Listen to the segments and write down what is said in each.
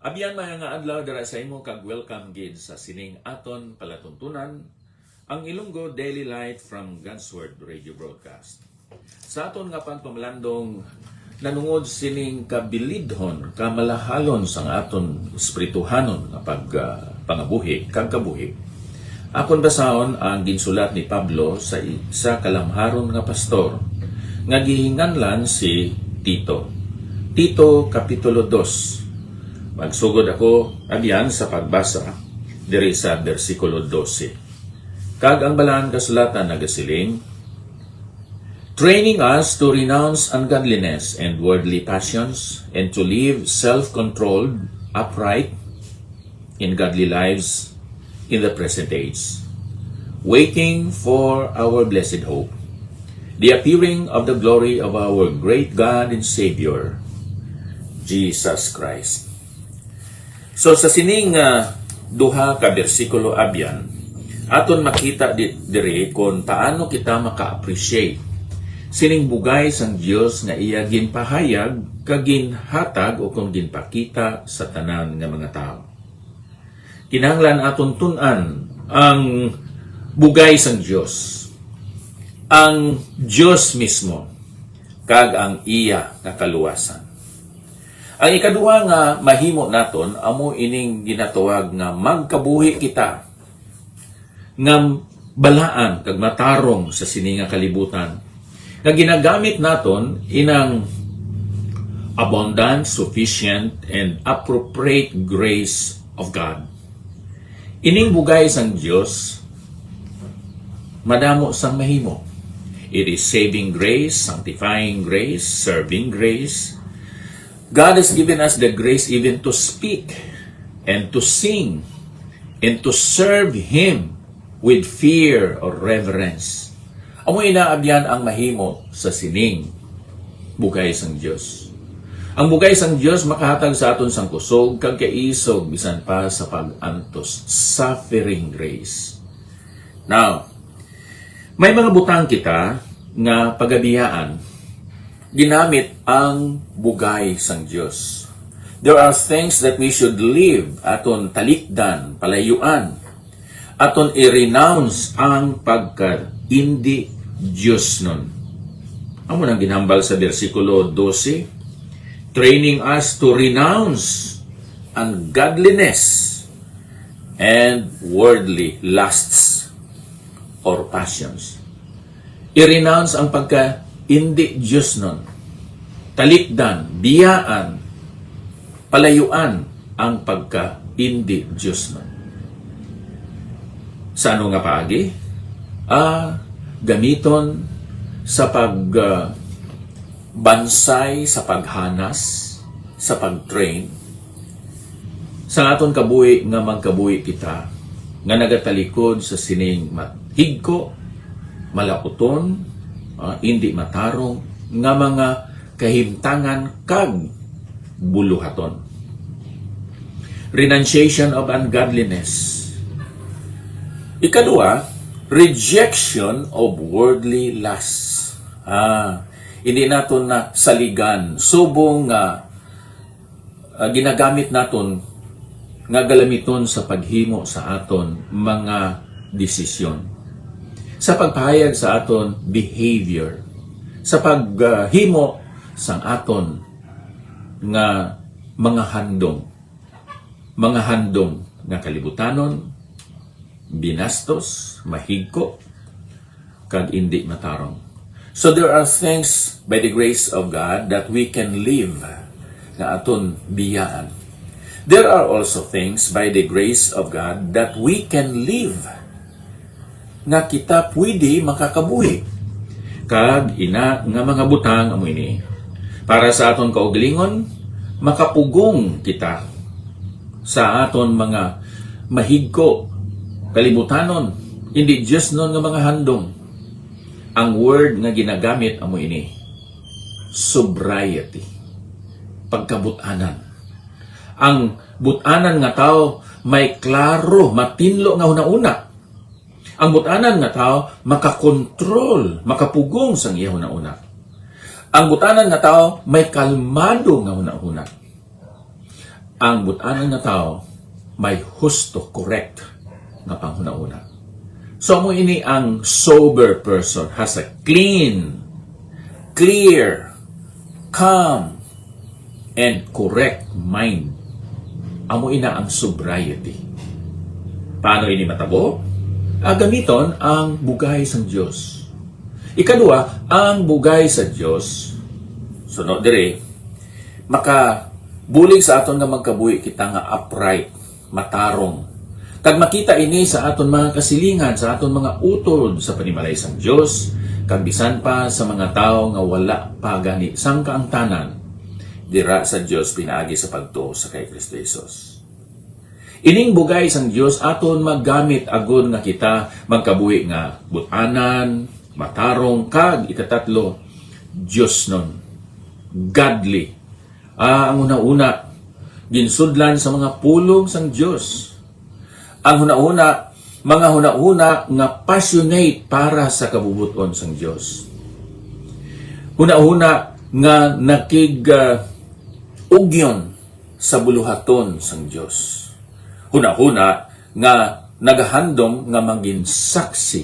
Abyan mga adlaw dara sa imo kag welcome gid sa sining aton palatuntunan ang Ilonggo Daily Light from God's Word Radio Broadcast. Sa aton nga pagpamalandong nanungod sining kabilidhon, kamalahalon sang aton espirituhanon nga pangabuhi kag kabuhi. Akon basahon ang ginsulat ni Pablo sa isa kalamharon nga pastor nga gihinganlan si Tito. Tito Kapitulo 2. Magsugod ako abyan sa pagbasa diri sa bersikulo 12. Kag ang balaan kasulatan nagasiling, training us to renounce ungodliness and worldly passions and to live self-controlled, upright, in godly lives in the present age, waiting for our blessed hope, the appearing of the glory of our great God and Savior, Jesus Christ. So sa sining duha ka bersikulo abyan, aton makita diri kung paano kita maka-appreciate sining bugay sang Dios nga iya ginpahayag kag ginhatag o kung ginpakita sa tanan nga mga tao. Kinahanglan aton tun-an ang bugay sang Dios, ang Dios mismo kag ang iya nga kaluwasan. Ang ikaduha nga mahimo naton amo ining ginatawag nga magkabuhi kita nga balaan kag matarong sa sini nga kalibutan nga ginagamit naton inang abundant, sufficient, and appropriate grace of God. Ining bugay sang Dios madamo sang mahimo. It is saving grace, sanctifying grace, serving grace. God has given us the grace even to speak and to sing and to serve Him with fear or reverence. Amo inaabyan ang mahimo sa sining bugay sang Dios. Ang bugay sang Dios makahatag sa aton sang kusog kag kaisog bisan pa sa pag-antos, suffering grace. Now, may mga butang kita nga pagabiyaan ginamit ang bugay sang Dios. There are things that we should live aton talikdan, palayuan, aton i-renounce ang pagka-hindi Diyos nun. Amo nang ginambal sa bersikulo 12, training us to renounce ungodliness and worldly lusts or passions. I-renounce ang pagka-hindi Diyos nun. Talikdan, biyaan, palayuan ang pagka-hindi Diyos nun. Sa ano nga paagi? Gamiton sa pagbansay, sa paghanas, sa pagtrain. Sa aton kabuhi nga magkabuhi kita, nga nagatalikod sa sining higko, malakuton, hindi matarong, nga mga kahimtangan kag buluhaton. Renunciation of ungodliness. Ikaduha, rejection of worldly lusts. Hindi naton na saligan, subong ginagamit naton nga galamiton sa paghimo sa aton mga desisyon. Sa pagpahayag sa aton behavior, sa paghimo sang aton nga mga handong nga kalibutanon, binastos, mahigko, kag hindi matarong. So there are things by the grace of God that we can live na aton biyaan. There are also things by the grace of God that we can live nga kita pwede makakabuhi. Kag ina nga mga butang amo ini. Para sa aton kaugalingon, makapugong kita sa aton mga mahigko, kalibutanon, hindi Diyos nun nga mga handong. Ang word nga ginagamit amo ini, sobriety, pagkabutanan. Ang butanan nga tao may klaro, matinlo nga una-una. Ang butanan nga tao makakontrol, makapugong sang iya una-una. Ang butanan nga tao may kalmado nga una-una. ang but-anan nga tao may husto, correct nga panghuna-una. So mo ini ang sober person has a clean, clear, calm, and correct mind. Amo ina ang sobriety. Paano ini matabo? Gamiton ang bugay sa Dios. Ikadua, ang bugay sa Dios sunod dire makabulig sa aton nga magkabuhi kita nga upright, matarong. Kag makita ini sa aton mga kasilingan, sa aton mga utod sa panimalay sang Dios, kag bisan pa sa mga tao nga wala pa gani sang kaangtanan dira sa Dios pinaagi sa pagtuo sa kay Kristo Jesus. Ining bugay sang Dios aton maggamit agon nga kita magkabuhi nga but-anan, matarong, kag ikatatlo, Dios nun. Godly. Ang una-una, ginsudlan sa mga pulong sang Dios. Ang mga una-una nga passionate para sa kabubuton sang Dios. Una-una nga ugyon sa buluhaton sang Dios. Una-una nga nagahandom nga maging saksi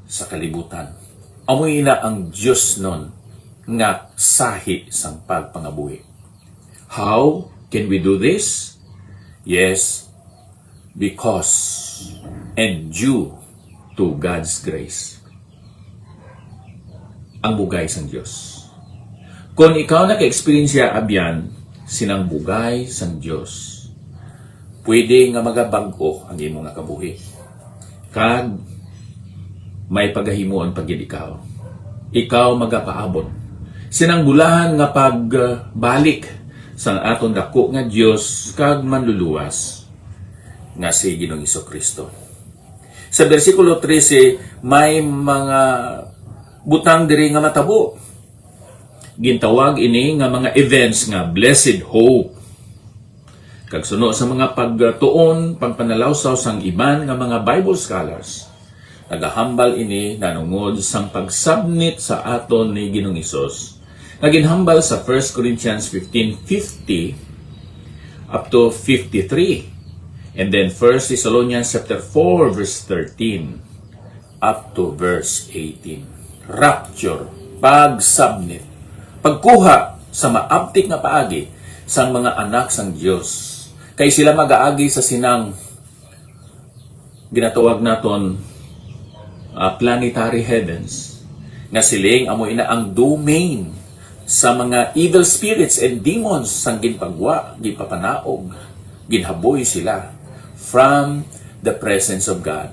sa kalibutan. Amoy na ang Diyos nun nga sahi sang pagpangabuhi. How can we do this? Yes, because and due to God's grace. Ang bugay sang Diyos. Kung ikaw naka-experience abyan sinang bugay sang Diyos, pwede nga magabag-o ang imo nga kabuhi. Kag may pagahimuon pagid ikaw. Ikaw magapaabot. Sinang bulahan nga pagbalik sa aton dako nga Dios kag manluluwas nga si Ginoong Hesukristo. Sa bersikulo 13 may mga butang diri nga matabo. Gintawag ini nga mga events nga blessed hope. Kag suno sa mga pagtuon, pagpanalawsaw sang iban nga mga Bible scholars, nagahambal ini nanungod sang pagsubmit sa aton ni Ginoong Hesus. Naginhambal sa 1 Corinthians 15:50 up to 53. And then 1 Thessalonians chapter 4 verse 13 up to verse 18. Rapture, pagsubmit, pagkuha sa maabtik nga paagi sang mga anak sang Dios. Kay sila mag-aagi sa sinang ginatawag naton planetary heavens nga siling amo ina ang domain sa mga evil spirits and demons sang ginpagwa, gipapanaog, ginhaboy sila from the presence of God.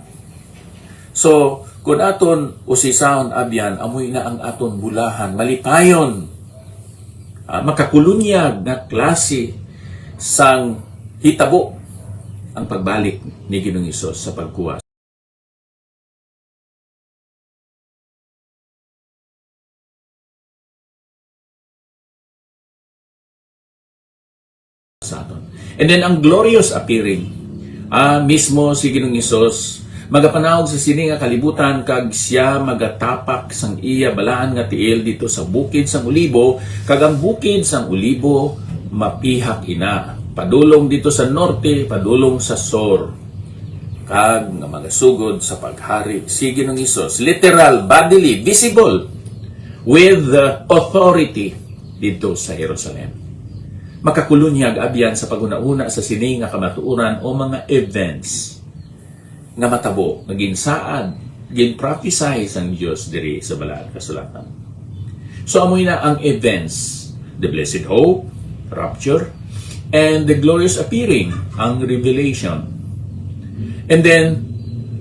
So, kung aton usisahon abyan, amoy na ang aton bulahan, malipayon, makakulunyag na klase sang hitabo ang pagbalik ni Ginoong Hesus sa pagkuha sa aton. And then ang glorious appearing, mismo si Ginoong Hesus magapanawag sa sini nga kalibutan kag siya magatapak sang iya balaan nga tiil dito sa bukid sang Ulibo, kag ang bukid sang Ulibo mapihak ina padulong dito sa norte, padulong sa sur, kag nga magasugod sa paghari si Ginoong Hesus, literal, bodily, visible, with authority dito sa Jerusalem. Makakulunyag abyan sa paguna-una sa sini nga kamatuoran o mga events nga matabo, nga ginsaad, ginprophesy sang Dios diri sa Balaad Kasulatan. So amoy na ang events, the blessed hope, rapture, and the glorious appearing, ang revelation. And then,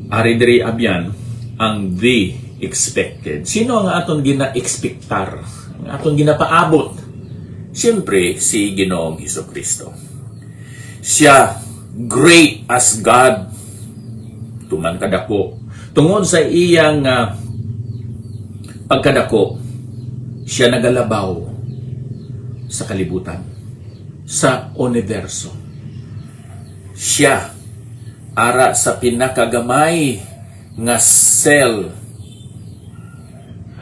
ari diri abyan, ang the expected. Sino ang aton gina-expectar? Ang aton ginapaabot? Siyempre, si Ginoong Hesukristo. Siya, great as God, tuman kadako. Tungod sa iyang pagkadako, siya nagalabaw sa kalibutan, sa universo. Siya, ara sa pinakagamay nga cell,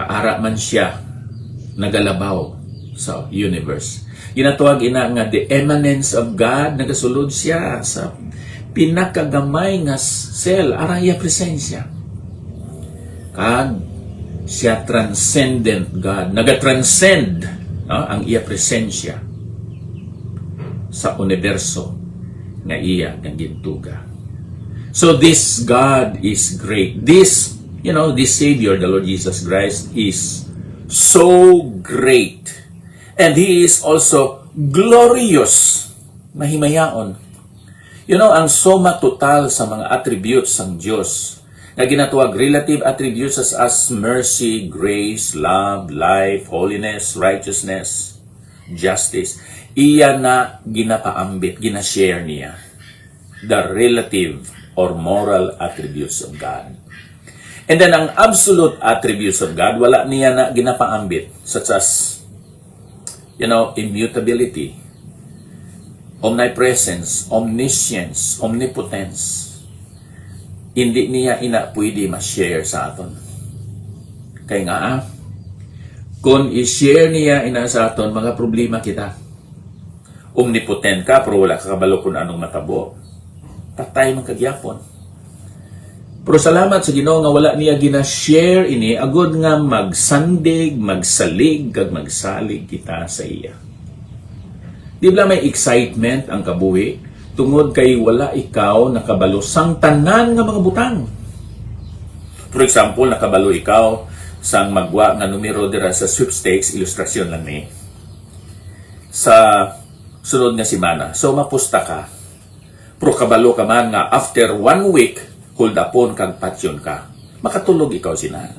ara man siya nagalabaw sa universe. Ginatawag ina nga the eminence of God, nagasulod siya sa pinakagamay nga cell, arang iya presensya. Kag siya transcendent God, nagatranscend ang iya presensya sa universo nga iya nga gintuga. So this God is great. This Savior, the Lord Jesus Christ, is so great. And He is also glorious. Mahimayaon. Ang suma total sa mga attributes ng Diyos na ginatawag relative attributes as mercy, grace, love, life, holiness, righteousness, justice. Iya na ginapaambit, ginashare niya the relative or moral attributes of God. And then ang absolute attributes of God, wala niya na ginapaambit, such as, immutability, omnipresence, omniscience, omnipotence. Hindi niya pwede ma-share sa aton. Kaya nga, kung i-share niya sa aton, mga problema kita. Omnipotent ka, pero wala ka kabalo kung anong matabo. Patay man kagyapon. Pero salamat sa Ginoo nga wala niya gina-share ini, agod nga magsandig, magsalig, kag magsalig kita sa iya. Di ba may excitement ang kabuhi? Tungod kay wala ikaw nakabalo sang tanan nga mga butang. For example, nakabalo ikaw sang magwa nga numero dira sa sweepstakes, ilustrasyon lang ni. Sa sunod nga semana. So mapusta ka. Pero kabalo ka man nga after 1 week, hold upon kag patyon ka. Makatulog ikaw sina.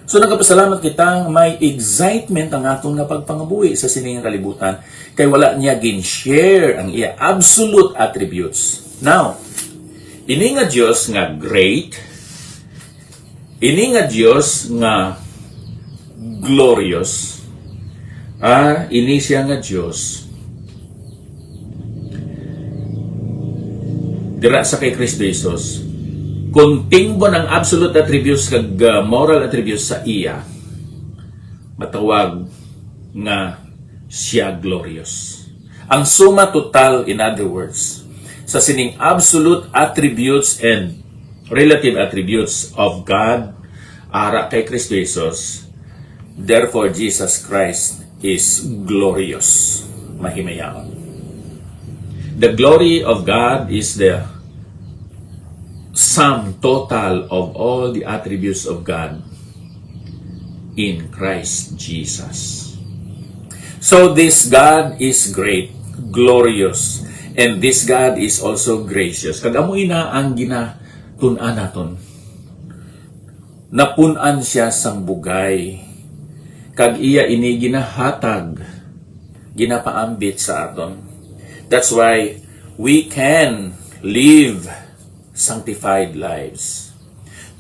So nagapasalamat kita may excitement ang atong napagpangabuhi sa sining kalibutan kay wala niya gin-share ang iya absolute attributes. Now, ini nga Dios nga great, ini nga Dios nga glorious, ini siya nga Dios dira sa kay Kristo Jesus. Kung tingbo ng absolute attributes kag moral attributes sa iya, matawag nga siya glorious. Ang suma total, in other words, sa sining absolute attributes and relative attributes of God, ara kay Kristo Jesus, therefore Jesus Christ is glorious. Mahimayaon. The glory of God is the sum total of all the attributes of God in Christ Jesus. So this God is great, glorious, and this God is also gracious. Kagamoy na ang ginatun-an naton. Napunan siya sang bugay. Kag iya ini ginahatag, ginapaambit sa aton. That's why we can live sanctified lives.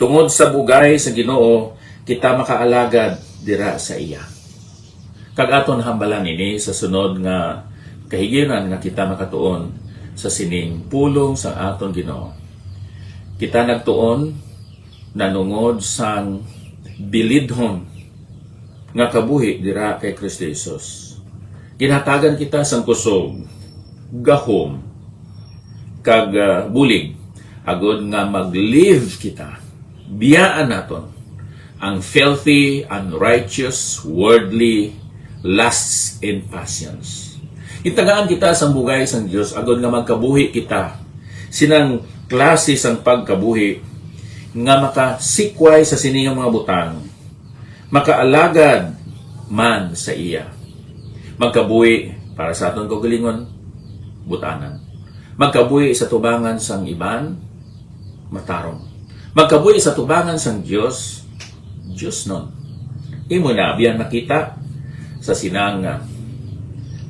Tungod sa bugay sa Ginoo, kita makaalagad dira sa iya. Kag aton hambalan ini sa sunod nga kahigiran nga kita makatuon sa sining pulong sa aton Ginoo. Kita nagtuon nanungod sang bilidhon nga kabuhi dira kay Kristo Jesus. Ginhatagan kita sang kusog, gahom, kag bulig, agod nga mag-live kita, biyaan naton ang filthy, unrighteous, worldly lusts and passions. Itagaan kita sang bugay sang Dios agod nga magkabuhi kita sinang klase sang pagkabuhi nga makasikway sa siningang mga butang, makaalagad man sa iya. Magkabuhi para sa aton kaugalingon, butanan. Magkabuhi sa tubangan sang iban, matarong. Magkabuhi sa tubangan sang Dios, Dios nun. Imo na biyan makita sa sinang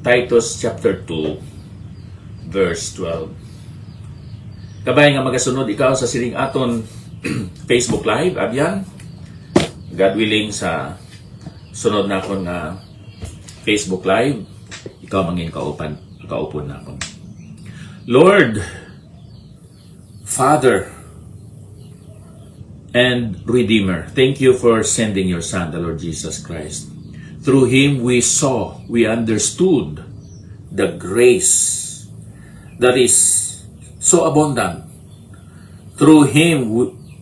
Titus chapter 2 verse 12. Kabay nga magasunod ikaw sa siling aton Facebook Live, abyan. God willing sa sunod na akong Facebook Live, ikaw mangin kaupon na akong. Lord, Father, and Redeemer, thank you for sending your Son, the Lord Jesus Christ, Through Him we saw, we understood the grace that is so abundant. Through Him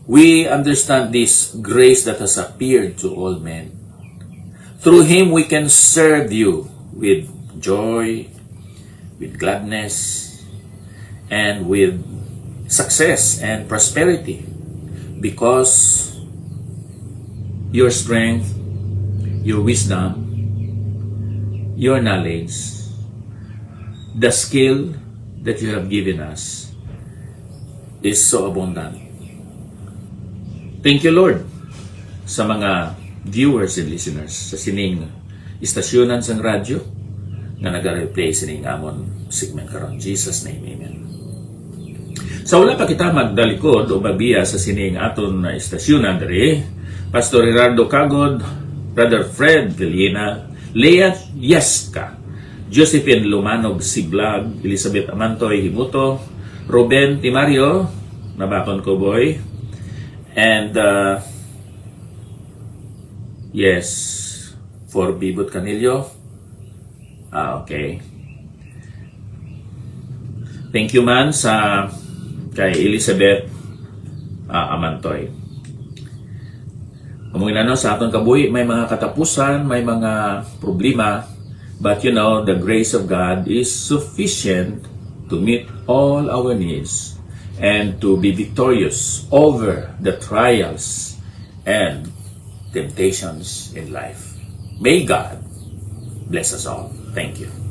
we understand this grace that has appeared to all men. Through Him we can serve you with joy, with gladness, and with success and prosperity, because your strength, your wisdom, your knowledge, the skill that you have given us is so abundant. Thank you, Lord, sa mga viewers and listeners sa sining istasyonan sang radyo na nag-replay sining amon segment karon. Jesus name, amen. Sa wala pa kita magdalikod o magbiya sa sining aton na istasyonan diri, Pastor Gerardo Cagod, Brother Fred Villena, Lea Yesca, Josephine Lumanog Siblag, Elizabeth Amantoy Himuto, Ruben Timario, nabakon ko boy, and yes, for Bibot Canillo. Okay. Thank you man sa kay Elizabeth Amantoy. Kumuna no, sa aton kabuhi, may mga katapusan, may mga problema, but you know, the grace of God is sufficient to meet all our needs and to be victorious over the trials and temptations in life. May God bless us all. Thank you.